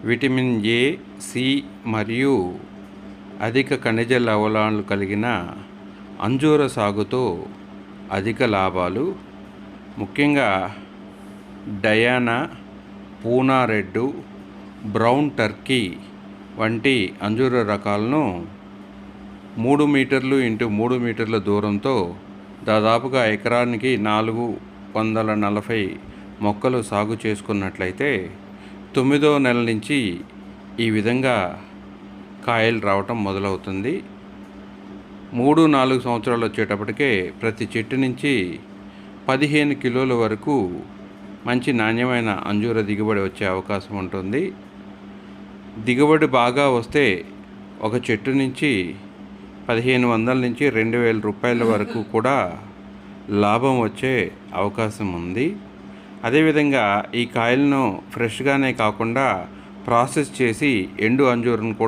Vitamin A, C మరియు అధిక ఖనిజ లవణాలు కలిగిన అంజూర సాగుతో అధిక లాభాలు. ముఖ్యంగా Diana, Poona red, brown Turkey వంటి అంజూర రకాలను 3 మీటర్లు ఇంటూ 3 మీటర్ల దూరంతో దాదాపుగా ఎకరానికి 440 మొక్కలు సాగు చేసుకున్నట్లయితే 9వ నెల నుంచి ఈ విధంగా కాయలు రావటం మొదలవుతుంది. 3-4 సంవత్సరాలు వచ్చేటప్పటికే ప్రతి చెట్టు నుంచి 15 కిలోల వరకు మంచి నాణ్యమైన అంజూర దిగుబడి వచ్చే అవకాశం ఉంటుంది. దిగుబడి బాగా వస్తే ఒక చెట్టు నుంచి 1500 నుంచి 2000 రూపాయల వరకు కూడా లాభం వచ్చే అవకాశం ఉంది. అదేవిధంగా ఈ కాయలను ఫ్రెష్గానే కాకుండా ప్రాసెస్ చేసి ఎండు అంజూరం కూడా